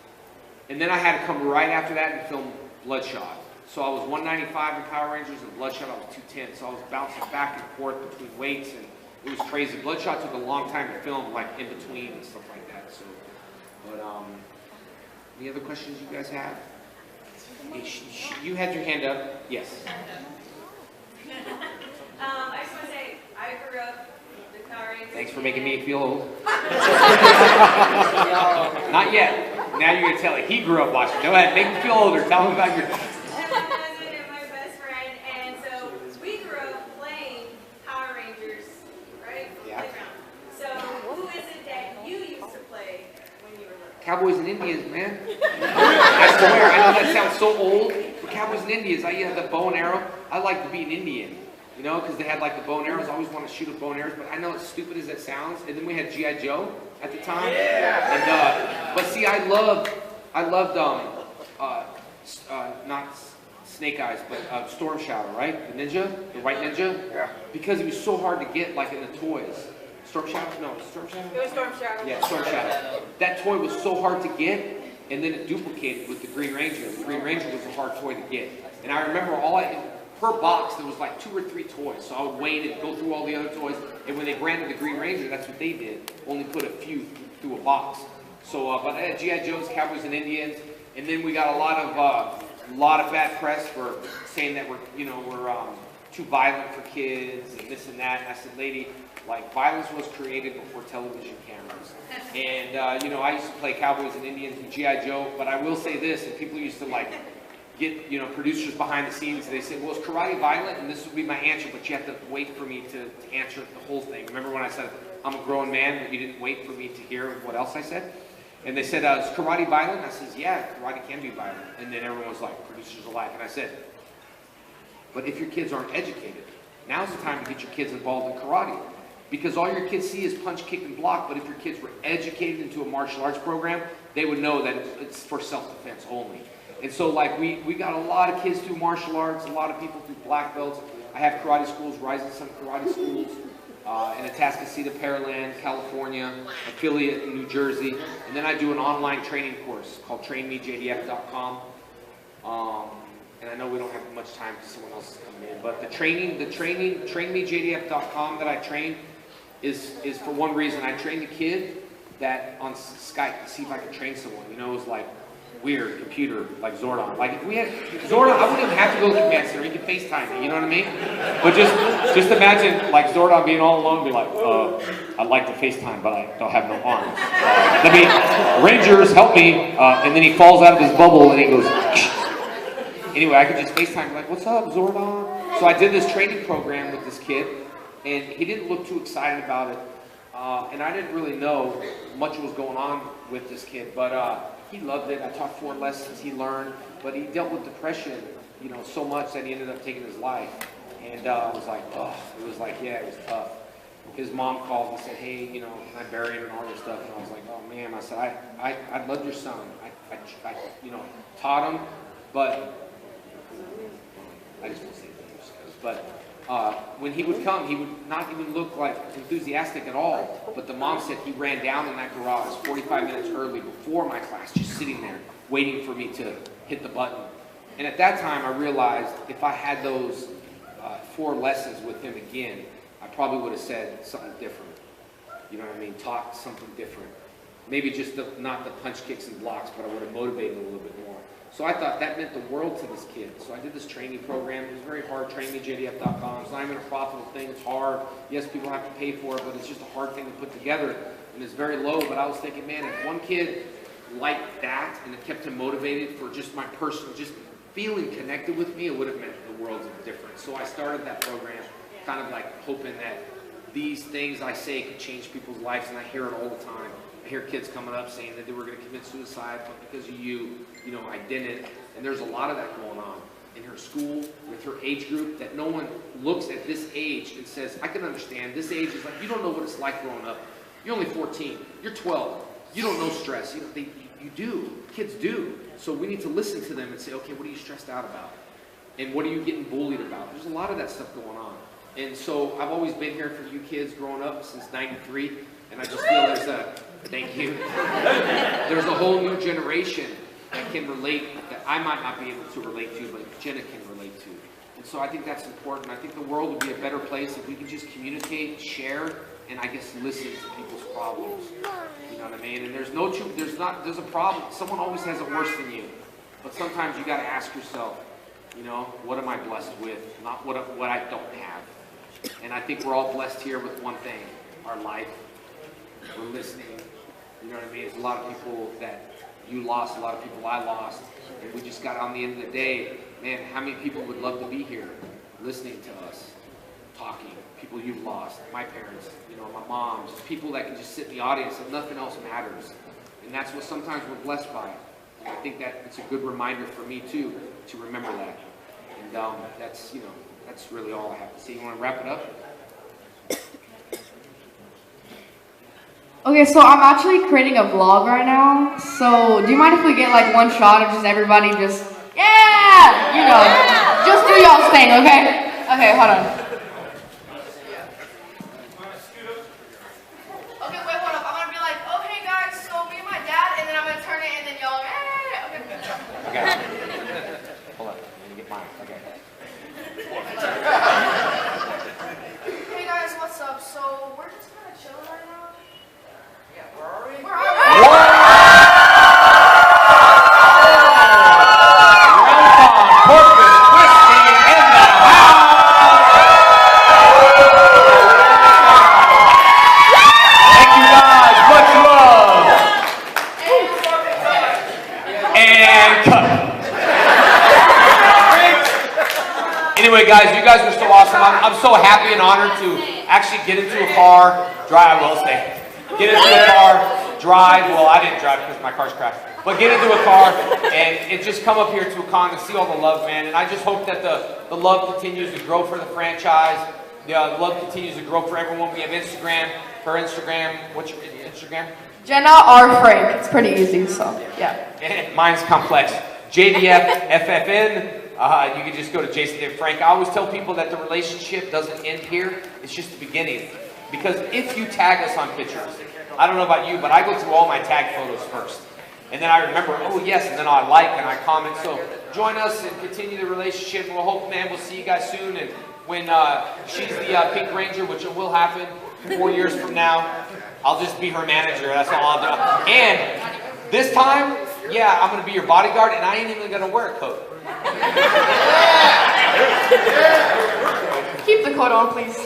And then I had to come right after that and film Bloodshot. So I was 195 in Power Rangers, and Bloodshot I was 210. So I was bouncing back and forth between weights, and it was crazy. Bloodshot took a long time to film, like in between and stuff like that. So, but Any other questions you guys have? You had your hand up. Yes. I just want to say, I grew up with Power Rangers. Thanks for making me feel old. Not yet. Now you're going to tell it. He grew up watching. Go ahead, make me feel older. Tell him about your... My husband and my best friend, and so we grew up playing Power Rangers, right? Yeah. Playground. So who is it that you used to play when you were little? Cowboys and Indians, man. I swear, I know that sounds so old, but Cowboys and Indians, I had the bow and arrow. I like to be an Indian, you know, because they had like the bow and arrows. I always want to shoot with bow and arrows, but I know as stupid as that sounds. And then we had G.I. Joe at the time. Yeah. And, but see, I loved not Snake Eyes, but Storm Shadow, right? The ninja, the white ninja. Yeah. Because it was so hard to get, like in the toys. Storm Shadow? No, Storm Shadow? It was Storm Shadow. Yeah, Storm Shadow. That toy was so hard to get, and then it duplicated with the Green Ranger. The Green Ranger was a hard toy to get. And I remember per box, there was like 2 or 3 toys. So I would wait and go through all the other toys. And when they branded the Green Ranger, that's what they did. Only put a few through a box. So, but I had G.I. Joe's, Cowboys and Indians. And then we got a lot of bad press for saying that we're too violent for kids and this and that. And I said, lady, like, violence was created before television cameras. And, I used to play Cowboys and Indians and G.I. Joe, but I will say this, and people used to, like, get, producers behind the scenes, and they say, well, is karate violent? And this would be my answer, but you have to wait for me to answer the whole thing. Remember when I said, I'm a grown man, but you didn't wait for me to hear what else I said? And they said, is karate violent? I says, yeah, karate can be violent. And then everyone was like, producers alike. And I said, but if your kids aren't educated, now's the time to get your kids involved in karate. Because all your kids see is punch, kick, and block, but if your kids were educated into a martial arts program, they would know that it's for self-defense only. And so, like, we got a lot of kids through martial arts, a lot of people through black belts. I have karate schools, Rising Sun Karate Schools, in Atascocita, Pearland, California, affiliate in New Jersey. And then I do an online training course called trainmejdf.com. And I know we don't have much time because someone else is coming in, but the training, trainmejdf.com that I train is for one reason. I trained a kid that on Skype to see if I could train someone. It was like weird computer, like Zordon. Like if we had Zordon, I wouldn't even have to go to the command center. He could FaceTime me, you know what I mean? But just imagine like Zordon being all alone, be like, I'd like to FaceTime, but I don't have no arms. Rangers, help me. And then he falls out of his bubble and he goes. Anyway, I could just FaceTime, like, what's up, Zordon? So I did this training program with this kid, and he didn't look too excited about it. And I didn't really know much was going on with this kid, but he loved it. I taught 4 lessons he learned, but he dealt with depression, so much that he ended up taking his life. And I was like, oh, it was like, yeah, it was tough. His mom called and said, hey, can I bury him and all this stuff? And I was like, oh man, I said, I loved your son. I taught him, but I just won't say names, but when he would come, he would not even look like enthusiastic at all. But the mom said he ran down in that garage 45 minutes early before my class, just sitting there waiting for me to hit the button. And at that time, I realized if I had those 4 lessons with him again, I probably would have said something different. You know what I mean? Taught something different. Maybe just not the punch, kicks, and blocks, but I would have motivated him a little bit more. So I thought that meant the world to this kid. So I did this training program. It was very hard, trainmejdf.com. It's not even a profitable thing. It's hard. Yes, people have to pay for it, but it's just a hard thing to put together. And it's very low, but I was thinking, man, if one kid liked that and it kept him motivated for just my personal, just feeling connected with me, it would have meant the world of difference. So I started that program kind of like hoping that these things I say could change people's lives, and I hear it all the time. I hear kids coming up saying that they were going to commit suicide, but because of you, I didn't. And there's a lot of that going on in her school, with her age group, that no one looks at this age and says, I can understand. This age is like, you don't know what it's like growing up. You're only 14. You're 12. You don't know stress. You do. Kids do. So we need to listen to them and say, okay, what are you stressed out about? And what are you getting bullied about? There's a lot of that stuff going on. And so I've always been here for you kids growing up since '93, and I just feel thank you. There's a whole new generation that can relate, that I might not be able to relate to, but Jenna can relate to. And so I think that's important. I think the world would be a better place if we could just communicate, share, and I guess listen to people's problems. You know what I mean? And there's no truth. There's a problem. Someone always has it worse than you. But sometimes you got to ask yourself, you know, what am I blessed with? Not what I don't have. And I think we're all blessed here with one thing: our life. We're listening. You know what I mean? There's a lot of people that you lost, a lot of people I lost, and we just got on the end of the day. Man, how many people would love to be here, listening to us, talking? People you've lost, my parents, you know, my mom, just people that can just sit in the audience and nothing else matters. And that's what sometimes we're blessed by. I think that it's a good reminder for me too, to remember that. And that's, you know, that's really all I have to say. You want to wrap it up? Okay, so I'm actually creating a vlog right now. So do you mind if we get like one shot of just everybody just, yeah, you know, just do y'all's thing, okay? Okay, hold on. Okay, wait, hold up. I'm gonna be like, oh hey guys, so me and my dad, and then I'm gonna turn it, and then y'all, hey, okay. Okay. Hold on, let me get mine. Okay. Hey guys, what's up? So we're just kind of chilling right now. Yeah, where are we? Where are we? Corpus Christi in the house! Thank you guys, much love! And cut. Anyway guys, you guys are so awesome. I'm so happy and honored to actually get into a car, drive, well, stay. Get into a car, drive, well I didn't drive because my car's crashed. But get into a car and just come up here to a con and see all the love, man. And I just hope that the love continues to grow for the franchise. The love continues to grow for everyone. We have Instagram. Her Instagram, what's your Instagram? Jenna R. Frank. It's pretty easy, so yeah. Mine's complex. JDFFFN. You can just go to Jason and Frank. I always tell people that the relationship doesn't end here. It's just the beginning. Because if you tag us on pictures, I don't know about you, but I go through all my tag photos first. And then I remember, oh yes, and then I like and I comment. So join us and continue the relationship. We'll hope, man, we'll see you guys soon. And when she's the Pink Ranger, which it will happen 4 years from now, I'll just be her manager. That's all I'll do. And this time, yeah, I'm going to be your bodyguard, and I ain't even going to wear a coat. Keep the coat on, please.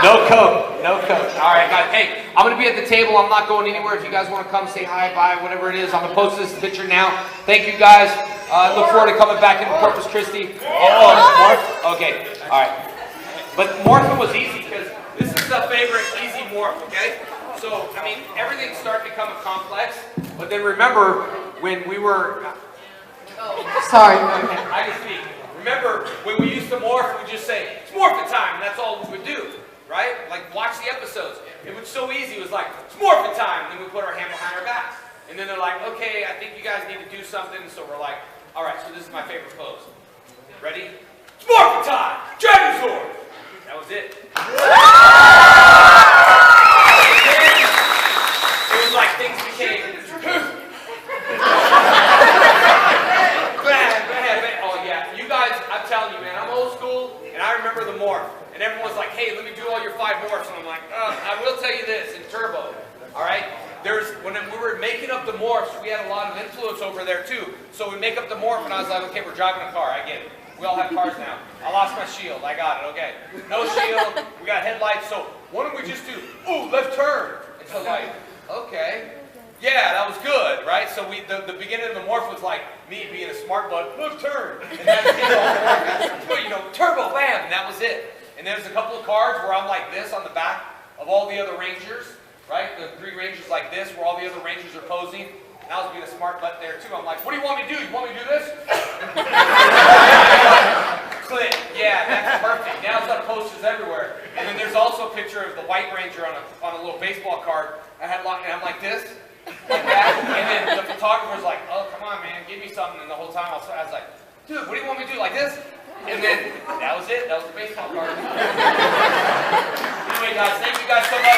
No coat. No coat. All right, guys. Hey, I'm going to be at the table. I'm not going anywhere. If you guys want to come say hi, bye, whatever it is, I'm going to post this picture now. Thank you, guys. I look forward to coming back into Corpus Christi. Oh, Morph? Okay. All right. But Morphin was easy because this is the favorite easy Morph, okay? So, I mean, everything's starting to become a complex. But then remember when we were... Sorry. I can speak. Remember, when we used to morph, we'd just say, it's morphin' time, and that's all we would do, right? Like, watch the episodes. It was so easy. It was like, it's morphin' time, and then we put our hand behind our backs. And then they're like, okay, I think you guys need to do something. So we're like, all right, so this is my favorite pose. Ready? It's morphin' time! Dragonzord! That was it. It was like things became... I'm telling you, man, I'm old school, and I remember the morph. And everyone's like, hey, let me do all your 5 morphs. And I'm like, I will tell you this, in Turbo, all right? When we were making up the morphs, we had a lot of influence over there, too. So we make up the morph, and I was like, okay, we're driving a car. I get it. We all have cars now. I lost my shield. I got it, okay. No shield. We got headlights. So why don't we just do, ooh, left turn. And so like, okay. Yeah, that was good, right? So the beginning of the morph was like me being a smart butt, left turn. And that's it, you know, turbo, bam, and that was it. And there's a couple of cards where I'm like this on the back of all the other Rangers, right? The 3 Rangers like this, where all the other Rangers are posing. And I was being a smart butt there too. I'm like, what do you want me to do? You want me to do this? Click. Yeah, that's perfect. Now it's got posters everywhere. And then there's also a picture of the White Ranger on a little baseball card. And I'm like this. Like that, and then the photographer's like, oh, come on, man, give me something. And the whole time I was like, dude, what do you want me to do, like this? And then that was it. That was the baseball card. Anyway, guys, thank you guys so much.